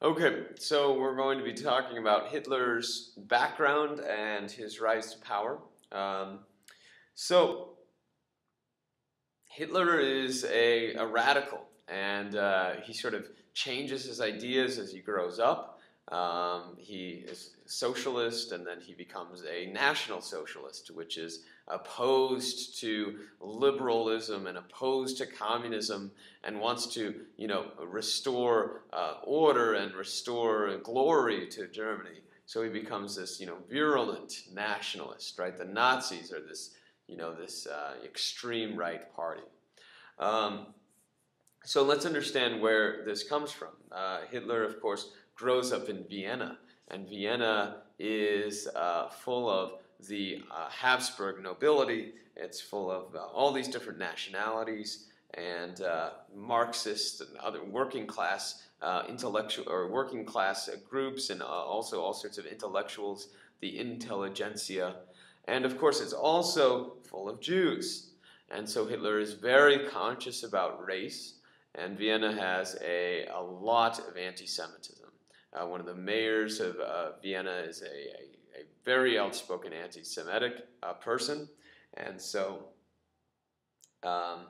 Okay, so we're going to be talking about Hitler's background and his rise to power. Um, so, Hitler is a radical, and he sort of changes his ideas as he grows up. He is a socialist, and then he becomes a national socialist, which is opposed to liberalism and opposed to communism, and wants to, restore order and restore glory to Germany. So he becomes this, virulent nationalist, right? The Nazis are this extreme right party. Um, so let's understand where this comes from. Hitler, of course, grows up in Vienna, and Vienna is full of the Habsburg nobility. It's full of all these different nationalities and Marxists and other working class intellectual or working class groups, and also all sorts of intellectuals, the intelligentsia. And of course, it's also full of Jews. And so Hitler is very conscious about race, and Vienna has a lot of anti Semitism. One of the mayors of Vienna is a very outspoken anti Semitic person, and um,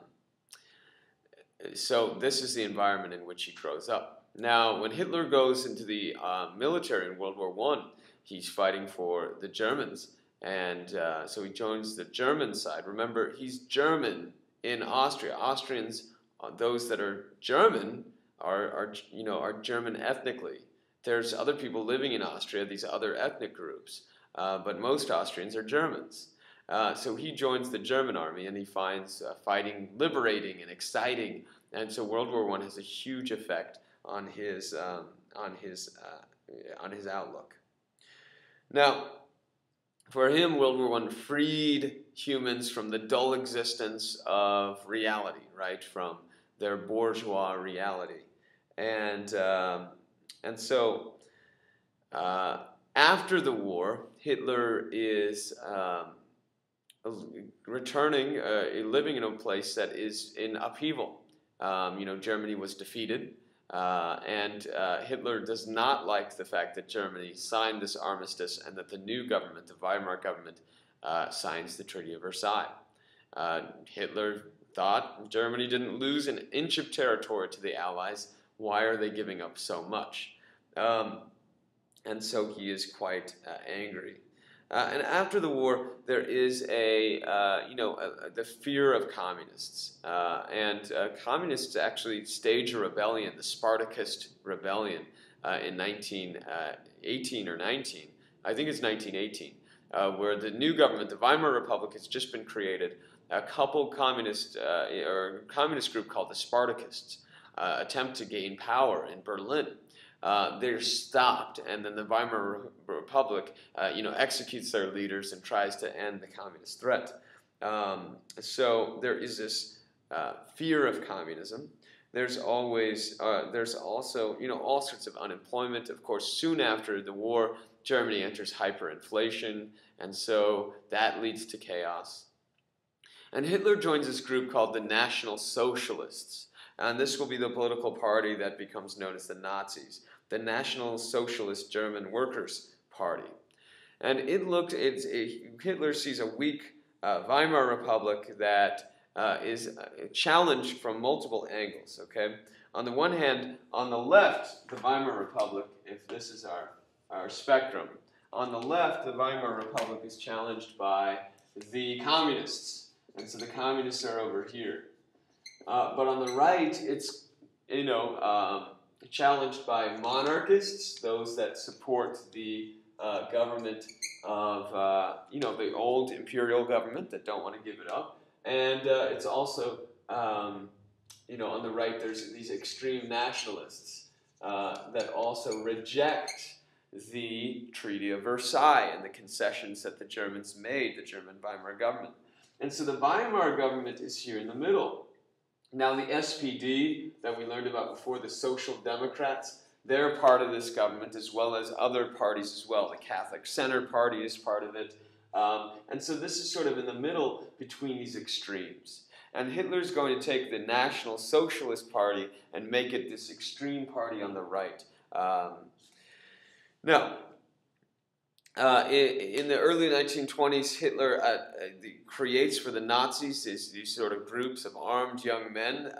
so this is the environment in which he grows up. Now, when Hitler goes into the military in World War I, he's fighting for the Germans. And so he joins the German side. Remember, he's German in Austria. Austrians, those that are German, are German ethnically. There's other people living in Austria, these other ethnic groups, but most Austrians are Germans. So he joins the German army, and he finds fighting liberating and exciting. And so World War I has a huge effect on his outlook. Now, for him, World War I freed humans from the dull existence of reality, right, from their bourgeois reality. And so after the war, Hitler is returning, living in a place that is in upheaval. Germany was defeated. And Hitler does not like the fact that Germany signed this armistice and that the new government, the Weimar government, signs the Treaty of Versailles. Hitler thought Germany didn't lose an inch of territory to the Allies. Why are they giving up so much? And so he is quite angry. And after the war, there is the fear of communists. And communists actually stage a rebellion, the Spartacist Rebellion, in 1918 or 19. I think it's 1918, where the new government, the Weimar Republic, has just been created. A couple communist group called the Spartakists attempt to gain power in Berlin. They're stopped, and then the Weimar Republic, executes their leaders and tries to end the communist threat. So there is this fear of communism. There's also, all sorts of unemployment. Of course, soon after the war, Germany enters hyperinflation, and so that leads to chaos. And Hitler joins this group called the National Socialists. And this will be the political party that becomes known as the Nazis, the National Socialist German Workers' Party. And Hitler sees a weak Weimar Republic that is challenged from multiple angles, okay? On the one hand, on the left, the Weimar Republic, if this is our spectrum, on the left, the Weimar Republic is challenged by the communists. And so the communists are over here. But on the right, it's, challenged by monarchists, those that support the government of, the old imperial government that don't want to give it up. And it's also, on the right, there's these extreme nationalists that also reject the Treaty of Versailles and the concessions that the Germans made, the German Weimar government. And so the Weimar government is here in the middle. Now the SPD that we learned about before, the Social Democrats, they're part of this government as well as other parties as well. The Catholic Center Party is part of it. And so this is sort of in the middle between these extremes. And Hitler's going to take the National Socialist Party and make it this extreme party on the right. Um, Now, in the early 1920s, Hitler creates for the Nazis these sort of groups of armed young men,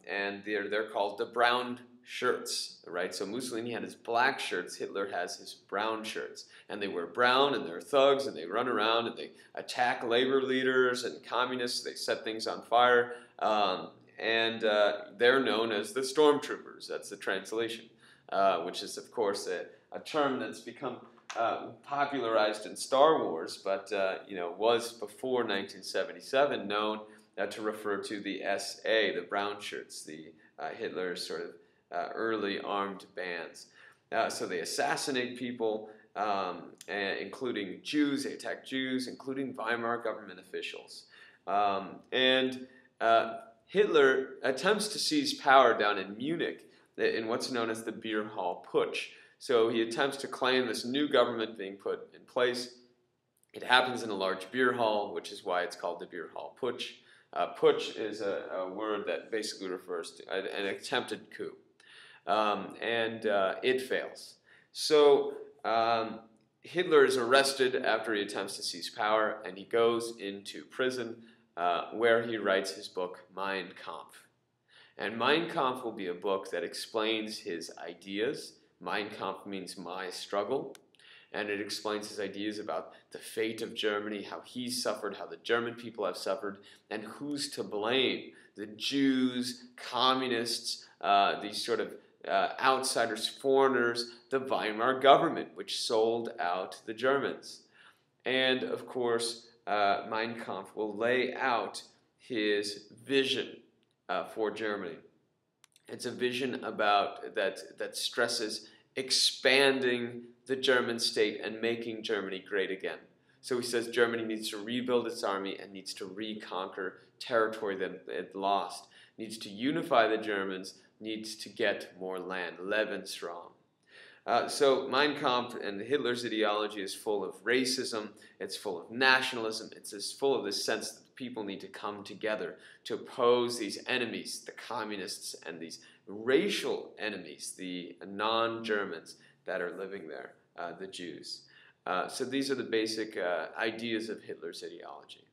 and they're called the brown shirts, right? So Mussolini had his black shirts, Hitler has his brown shirts, and they wear brown, and they're thugs, and they run around, and they attack labor leaders and communists, they set things on fire, and they're known as the stormtroopers. That's the translation, which is, of course, a term that's become popularized in Star Wars, but was before 1977 known to refer to the SA, the brown shirts, the Hitler's sort of early armed bands. So they assassinate people, including Jews. They attack Jews, including Weimar government officials. And Hitler attempts to seize power down in Munich in what's known as the Beer Hall Putsch. So he attempts to claim this new government being put in place. It happens in a large beer hall, which is why it's called the Beer Hall Putsch. Putsch is a word that basically refers to an attempted coup. And it fails. So Hitler is arrested after he attempts to seize power, and he goes into prison where he writes his book, Mein Kampf. And Mein Kampf will be a book that explains his ideas. Mein Kampf means my struggle, and it explains his ideas about the fate of Germany, how he suffered, how the German people have suffered, and who's to blame. The Jews, communists, these sort of outsiders, foreigners, the Weimar government, which sold out the Germans. And, of course, Mein Kampf will lay out his vision for Germany. It's a vision about that stresses expanding the German state and making Germany great again. So he says Germany needs to rebuild its army and needs to reconquer territory that it lost, needs to unify the Germans, needs to get more land, Lebensraum. So Mein Kampf and Hitler's ideology is full of racism, it's full of nationalism, it's just full of this sense that people need to come together to oppose these enemies, the communists, and these racial enemies, the non-Germans that are living there, the Jews. So these are the basic ideas of Hitler's ideology.